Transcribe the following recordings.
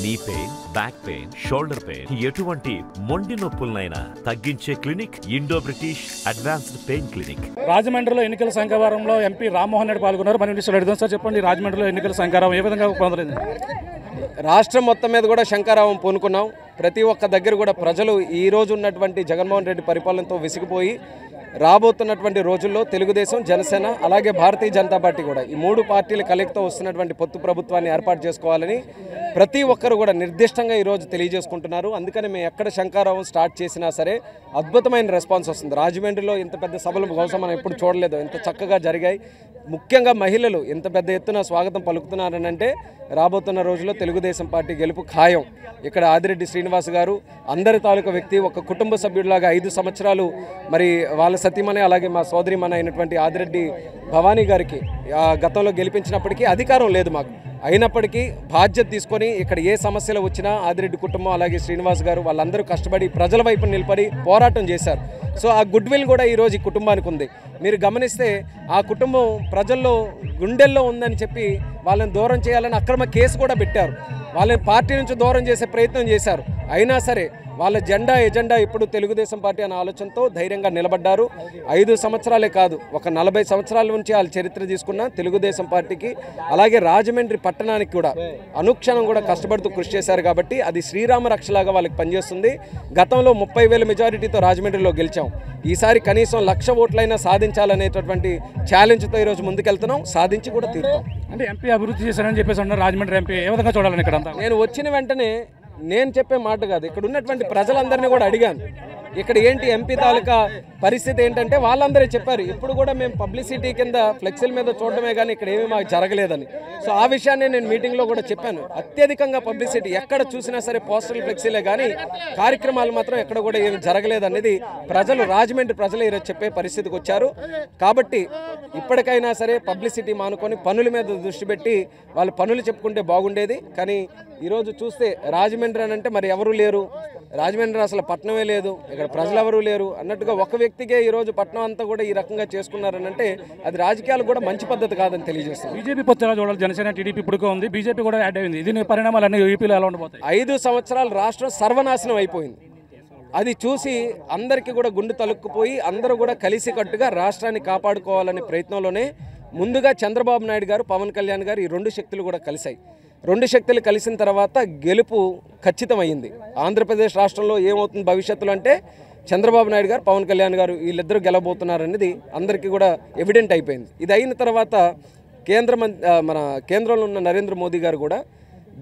Knee pain, back pain, shoulder pain, ఎటువంటి మొండి నొప్పులనైనా తగ్గించే clinic Indo British advanced pain clinic. రాజమండ్రిలో ఎన్నికల సంఘవారంలో ఎంపీ రామ్మోహన్ రెడ్డి పాల్గొన్నారు. మన విషయాలు అడుగుదాం. సార్ చెప్పండి, రాజమండ్రిలో ఎన్నికల సంఘారం ఏ విధంగా పొందలేదు? రాష్ట్రం మొత్తం మీద కూడా శంకారావం పూనుకున్నాం. ప్రతి ఒక్క దగ్గర కూడా ప్రజలు ఈ రోజు ఉన్నటువంటి జగన్మోహన్ రెడ్డి పరిపాలనతో విసిగిపోయి రాబోతున్నటువంటి రోజుల్లో తెలుగుదేశం, జనసేన అలాగే భారతీయ జనతా పార్టీ కూడా ఈ మూడు పార్టీల కలయికతో వస్తున్నటువంటి పొత్తు ప్రభుత్వాన్ని ఏర్పాటు చేసుకోవాలని ప్రతి ఒక్కరు కూడా నిర్దిష్టంగా ఈరోజు తెలియజేసుకుంటున్నారు. అందుకని మేము ఎక్కడ శంకారావం స్టార్ట్ చేసినా సరే అద్భుతమైన రెస్పాన్స్ వస్తుంది. రాజమండ్రిలో ఇంత పెద్ద సభలు బహుశా మనం ఎప్పుడు చూడలేదు, ఇంత చక్కగా జరిగాయి. ముఖ్యంగా మహిళలు ఇంత పెద్ద ఎత్తున స్వాగతం పలుకుతున్నారనంటే రాబోతున్న రోజుల్లో తెలుగుదేశం పార్టీ గెలుపు ఖాయం. ఇక్కడ ఆదిరెడ్డి శ్రీనివాస్ గారు అందరి తాలూకా వ్యక్తి, ఒక కుటుంబ సభ్యుడిలాగా 5 సంవత్సరాలు మరి వాళ్ళ సతీమణి అలాగే మా సోదరిమణి అయినటువంటి ఆదిరెడ్డి భవానీ గారికి గతంలో గెలిపించినప్పటికీ అధికారం లేదు మాకు. అయినప్పటికీ బాధ్యత తీసుకొని ఇక్కడ ఏ సమస్యలు వచ్చినా ఆదిరెడ్డి కుటుంబం అలాగే శ్రీనివాస్ గారు వాళ్ళందరూ కష్టపడి ప్రజల వైపు నిలబడి పోరాటం చేశారు. సో ఆ గుడ్ విల్ కూడా ఈరోజు ఈ కుటుంబానికి ఉంది. మీరు గమనిస్తే ఆ కుటుంబం ప్రజల్లో గుండెల్లో ఉందని చెప్పి వాళ్ళని దూరం చేయాలని అక్రమ కేసు కూడా పెట్టారు. వాళ్ళని పార్టీ నుంచి దూరం చేసే ప్రయత్నం చేశారు. అయినా సరే వాళ్ళ ఎజెండా ఇప్పుడు తెలుగుదేశం పార్టీ అనే ఆలోచనతో ధైర్యంగా నిలబడ్డారు. 5 సంవత్సరాలే కాదు, ఒక 40 సంవత్సరాల నుంచి వాళ్ళ చరిత్ర తీసుకున్న తెలుగుదేశం పార్టీకి అలాగే రాజమండ్రి పట్టణానికి కూడా అనుక్షణం కూడా కష్టపడుతూ కృషి చేశారు. కాబట్టి అది శ్రీరామ రక్షలాగా వాళ్ళకి పనిచేస్తుంది. గతంలో 30,000 మెజారిటీతో రాజమండ్రిలో గెలిచాం. ఈసారి కనీసం 1,00,000 ఓట్లైనా సాధించాలనేటటువంటి ఛాలెంజ్తో ఈరోజు ముందుకెళ్తున్నాం. సాధించి కూడా తీరుతాం. అంటే ఎంపీ అభివృద్ధి చేశారని చెప్పేసి అన్నారు. రాజమండ్రి ఎంపీ ఏ విధంగా చూడాలని ఇక్కడ నేను వచ్చిన వెంటనే నేను చెప్పే మాట కాదు, ఇక్కడ ఉన్నటువంటి ప్రజలందరినీ కూడా అడిగాను. ఇక్కడ ఏంటి ఎంపీ తాలూకా పరిస్థితి ఏంటంటే వాళ్ళందరే చెప్పారు. ఇప్పుడు కూడా మేము పబ్లిసిటీ కింద ఫ్లెక్సీల మీద చూడడమే కానీ ఇక్కడ ఏమీ మాకు జరగలేదని. సో ఆ విషయాన్ని నేను మీటింగ్లో కూడా చెప్పాను. అత్యధికంగా పబ్లిసిటీ ఎక్కడ చూసినా సరే పోస్టల్ ఫ్లెక్సీలే కానీ కార్యక్రమాలు మాత్రం ఎక్కడ కూడా ఏమి జరగలేదనేది రాజమండ్రి ప్రజలు ఈరోజు చెప్పే పరిస్థితికి వచ్చారు. కాబట్టి ఇప్పటికైనా సరే పబ్లిసిటీ మానుకొని పనుల మీద దృష్టి పెట్టి వాళ్ళు పనులు చెప్పుకుంటే బాగుండేది. కానీ ఈరోజు చూస్తే రాజమండ్రి అని అంటే మరి ఎవరూ లేరు, రాజమండ్రి అసలు పట్టణమే లేదు, ఇక్కడ ప్రజలు ఎవరూ లేరు అన్నట్టుగా ఒక వ్యక్తికే ఈరోజు పట్టణం అంతా కూడా ఈ రకంగా చేసుకున్నారని అంటే అది రాజకీయాలు కూడా మంచి పద్ధతి కాదని తెలియజేస్తుంది. బీజేపీ పొత్తు చూడాలి. జనసేన, టీడీపీ ఇప్పుడు ఉంది, బీజేపీ కూడా యాడ్ అయింది. దీని పరిణామాలన్నీ ఏపీలో ఎలా ఉండబోతాయి? 5 సంవత్సరాలు రాష్ట్రం సర్వనాశనం అయిపోయింది. అది చూసి అందరికీ కూడా గుండె తలుక్కుపోయి అందరూ కూడా కలిసికట్టుగా రాష్ట్రాన్ని కాపాడుకోవాలనే ప్రయత్నంలోనే ముందుగా చంద్రబాబు నాయుడు గారు, పవన్ కళ్యాణ్ గారు ఈ 2 శక్తులు కూడా కలిశాయి. 2 శక్తులు కలిసిన తర్వాత గెలుపు ఖచ్చితమైంది. ఆంధ్రప్రదేశ్ రాష్ట్రంలో ఏమవుతుంది భవిష్యత్తులో అంటే చంద్రబాబు నాయుడు గారు, పవన్ కళ్యాణ్ గారు వీళ్ళిద్దరూ గెలవబోతున్నారనేది అందరికీ కూడా ఎవిడెంట్ అయిపోయింది. ఇది అయిన తర్వాత మన కేంద్రంలో ఉన్న నరేంద్ర మోదీ గారు కూడా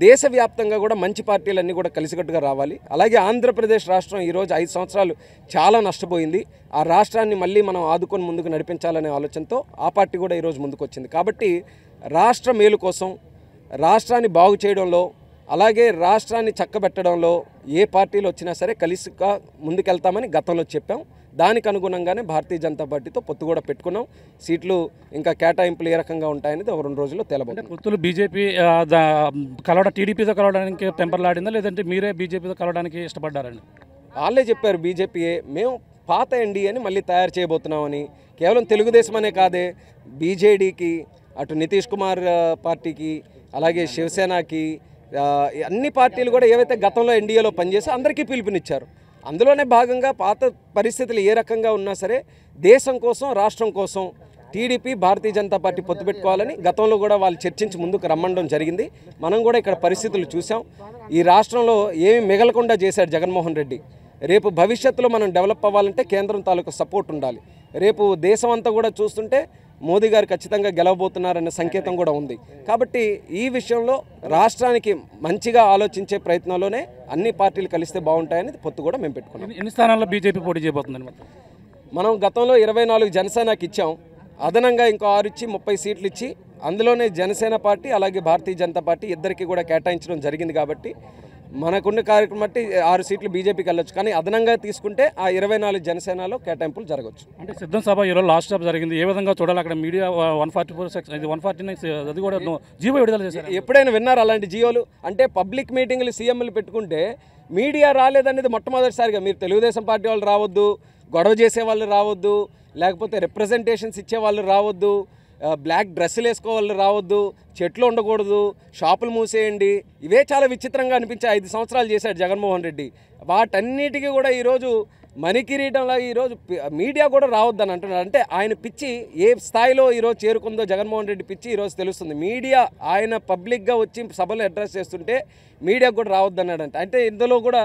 దేశవ్యాప్తంగా కూడా మంచి పార్టీలన్నీ కూడా కలిసికట్టుగా రావాలి. అలాగే ఆంధ్రప్రదేశ్ రాష్ట్రం ఈరోజు 5 సంవత్సరాలు చాలా నష్టపోయింది. ఆ రాష్ట్రాన్ని మళ్ళీ మనం ఆదుకొని ముందుకు నడిపించాలనే ఆలోచనతో ఆ పార్టీ కూడా ఈరోజు ముందుకు వచ్చింది. కాబట్టి రాష్ట్ర మేలు కోసం, రాష్ట్రాన్ని బాగు చేయడంలో అలాగే రాష్ట్రాన్ని చక్కబెట్టడంలో ఏ పార్టీలు వచ్చినా సరే కలిసిగా ముందుకెళ్తామని గతంలో చెప్పాం. దానికి అనుగుణంగానే భారతీయ జనతా పార్టీతో పొత్తు కూడా పెట్టుకున్నాం. సీట్లు ఇంకా కేటాయింపులు ఏ రకంగా ఉంటాయనేది ఒక 2 రోజుల్లో తెలబోతుంది. పొత్తులు బీజేపీ టీడీపీతో కలవడానికి టెంపర్లాడిందా, లేదంటే మీరే బీజేపీతో కలవడానికి ఇష్టపడ్డారండి? వాళ్ళే చెప్పారు బీజేపీయే, మేము పాత ఎన్డీఏని మళ్ళీ తయారు చేయబోతున్నామని. కేవలం తెలుగుదేశం అనే కాదే, బీజేడీకి, అటు నితీష్ కుమార్ పార్టీకి అలాగే శివసేనకి అన్ని పార్టీలు కూడా ఏవైతే గతంలో ఎన్డీఏలో పనిచేసో అందరికీ పిలుపునిచ్చారు. అందులోనే భాగంగా పాత పరిస్థితులు ఏ రకంగా ఉన్నా సరే దేశం కోసం, రాష్ట్రం కోసం టీడీపీ, భారతీయ జనతా పార్టీ పొత్తు పెట్టుకోవాలని గతంలో కూడా వాళ్ళు చర్చించి ముందుకు రమ్మడం జరిగింది. మనం కూడా ఇక్కడ పరిస్థితులు చూసాం. ఈ రాష్ట్రంలో ఏమి మిగలకుండా చేశాడు జగన్మోహన్ రెడ్డి. రేపు భవిష్యత్తులో మనం డెవలప్ అవ్వాలంటే కేంద్రం తాలూకు సపోర్ట్ ఉండాలి. రేపు దేశం అంతా కూడా చూస్తుంటే మోదీ గారు ఖచ్చితంగా గెలవబోతున్నారనే సంకేతం కూడా ఉంది. కాబట్టి ఈ విషయంలో రాష్ట్రానికి మంచిగా ఆలోచించే ప్రయత్నంలోనే అన్ని పార్టీలు కలిస్తే బాగుంటాయని పొత్తు కూడా మేము పెట్టుకున్నాం. ఎన్ని స్థానాల్లో బీజేపీ పోటీ చేయబోతుందని? మనం గతంలో 24 జనసేనకి ఇచ్చాం. అదనంగా ఇంకో 6 ఇచ్చి 30 సీట్లు ఇచ్చి అందులోనే జనసేన పార్టీ అలాగే భారతీయ జనతా పార్టీ ఇద్దరికి కూడా కేటాయించడం జరిగింది. కాబట్టి మనకున్న కార్యక్రమం బట్టి 6 సీట్లు బీజేపీకి వెళ్ళొచ్చు. కానీ అదనంగా తీసుకుంటే ఆ 24 జనసేనలో కేటాయింపులు జరగవచ్చు. అంటే సిద్ధం సభ ఈరోజు లాస్ట్ సభ జరిగింది. ఏ విధంగా చూడాలి? అక్కడ మీడియా 149 అది కూడా జీవో విడుదల చేశారు. ఎప్పుడైనా విన్నారు అలాంటి జీవోలు? అంటే పబ్లిక్ మీటింగ్లు సీఎంలు పెట్టుకుంటే మీడియా రాలేదనేది మొట్టమొదటిసారిగా. మీరు తెలుగుదేశం పార్టీ వాళ్ళు రావద్దు, గొడవ చేసే వాళ్ళు రావద్దు, లేకపోతే రిప్రజెంటేషన్స్ ఇచ్చే వాళ్ళు రావద్దు, బ్లాక్ డ్రెస్సులు వేసుకోవాలి రావద్దు, చెట్లు ఉండకూడదు, షాపులు మూసేయండి, ఇవే చాలా విచిత్రంగా అనిపించే 5 సంవత్సరాలు చేశాడు జగన్మోహన్ రెడ్డి. వాటన్నిటికీ కూడా ఈరోజు మణికిరీటంలో ఈరోజు మీడియా కూడా రావద్దని అంటున్నారు. అంటే ఆయన పిచ్చి ఏ స్థాయిలో ఈరోజు చేరుకుందో జగన్మోహన్ రెడ్డి పిచ్చి ఈరోజు తెలుస్తుంది. మీడియా ఆయన పబ్లిక్గా వచ్చి సభలు అడ్రస్ చేస్తుంటే మీడియా కూడా రావద్దన్నాడంట. అంటే ఇందులో కూడా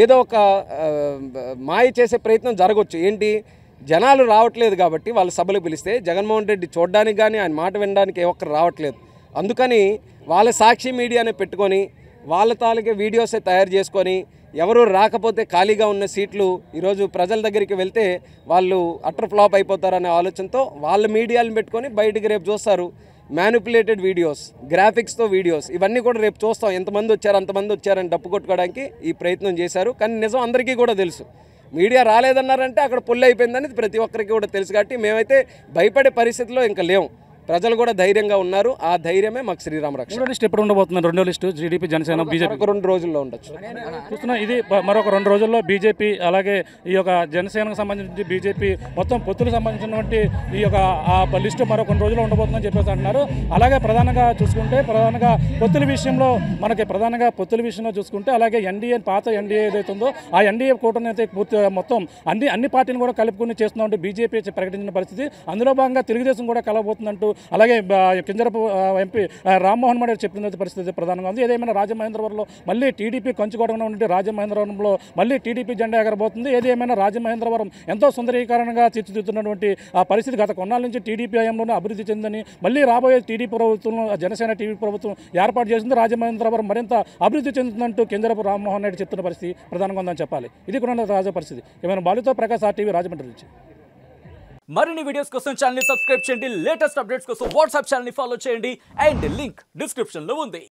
ఏదో ఒక మాయ చేసే ప్రయత్నం జరగవచ్చు. ఏంటి, జనాలు రావట్లేదు కాబట్టి వాళ్ళ సభలు పిలిస్తే జగన్మోహన్ రెడ్డి చూడడానికి కానీ ఆయన మాట వినడానికి ఏ ఒక్కరు రావట్లేదు. అందుకని వాళ్ళ సాక్షి మీడియానే పెట్టుకొని వాళ్ళ తాలూకే వీడియోసే తయారు చేసుకొని ఎవరు రాకపోతే ఖాళీగా ఉన్న సీట్లు ఈరోజు ప్రజల దగ్గరికి వెళ్తే వాళ్ళు అటర్ ఫ్లాప్ అయిపోతారనే ఆలోచనతో వాళ్ళ మీడియాలను పెట్టుకొని బయటికి రేపు చూస్తారు మ్యానిపులేటెడ్ వీడియోస్, గ్రాఫిక్స్తో వీడియోస్, ఇవన్నీ కూడా రేపు చూస్తాం. ఎంతమంది వచ్చారు అంతమంది వచ్చారని డప్పు కొట్టుకోవడానికి ఈ ప్రయత్నం చేశారు. కానీ నిజం అందరికీ కూడా తెలుసు. మీడియా రాలేదన్నారంటే అక్కడ పొల్లు అయిపోయిందని ప్రతి ఒక్కరికి కూడా తెలుసు. కాబట్టి మేమైతే భయపడే పరిస్థితిలో ఇంకా లేవు. ప్రజలు కూడా ధైర్యంగా ఉన్నారు. ఆ ధైర్యమే మాకు శ్రీరామ రక్ష. లిస్ట్ ఎప్పుడు ఉండబోతుంది? రెండో లిస్టు టీడీపీ, జనసేన, బీజేపీ 2 రోజుల్లో ఉండొచ్చు. చూస్తున్నా ఇది మరొక 2 రోజుల్లో బీజేపీ అలాగే ఈ యొక్క జనసేనకు సంబంధించి బీజేపీ మొత్తం పొత్తులకు సంబంధించినటువంటి ఈ యొక్క ఆ లిస్టు మరొక 2 రోజుల్లో ఉండబోతుందని చెప్పేసి అంటున్నారు. అలాగే ప్రధానంగా చూసుకుంటే పొత్తుల విషయంలో చూసుకుంటే అలాగే ఎన్డీఏ పాత ఎన్డీఏ ఏదైతే ఉందో ఆ ఎన్డీఏ కూటమి అయితే మొత్తం అన్ని పార్టీలు కూడా కలుపుకుని చేస్తున్నామంటే బీజేపీ ప్రకటించిన పరిస్థితి. అందులో భాగంగా తెలుగుదేశం కూడా కలవబోతుందంటూ అలాగే కింజరపు ఎంపీ రామ్మోహన్ రెడ్డి చెప్పిన పరిస్థితి ప్రధానంగా ఉంది. ఏదేమైనా రాజమహేంద్రవరంలో మళ్ళీ టీడీపీ కంచుకోవడంలో ఉంటే రాజమహేంద్రవరంలో మళ్ళీ టీడీపీ జెండా ఎగరబోతుంది. ఏదేమైనా రాజమహేంద్రవరం ఎంతో సుందరీకరణగా తీర్చిదిద్దుతున్నటువంటి ఆ పరిస్థితి గత కొన్నాళ్ళ నుంచి టీడీపీ హయాంలోనే అభివృద్ధి చెందని మళ్ళీ రాబోయే టీడీపీ ప్రభుత్వం, జనసేన టీడీపీ ప్రభుత్వం ఏర్పాటు చేసింది. రాజమహేంద్రవరం మరింత అభివృద్ధి చెందుతుందంటూ కింజరపు రామ్మోహన్ రెడ్డి చెప్తున్న పరిస్థితి ప్రధానంగా ఉందని చెప్పాలి. ఇది కూడా రాజా పరిస్థితి. ఏమైనా బాలుతో ప్రకాశ్ RTV రాజమండ్రి నుంచి. మరిన్ని వీడియోస్ కోసం ఛానల్ ని సబ్స్క్రైబ్ చేయండి. లేటెస్ట్ అప్డేట్స్ కోసం వాట్సాప్ ఛానల్ ని ఫాలో చేయండి. అండ్ లింక్ డిస్క్రిప్షన్ లో ఉంది.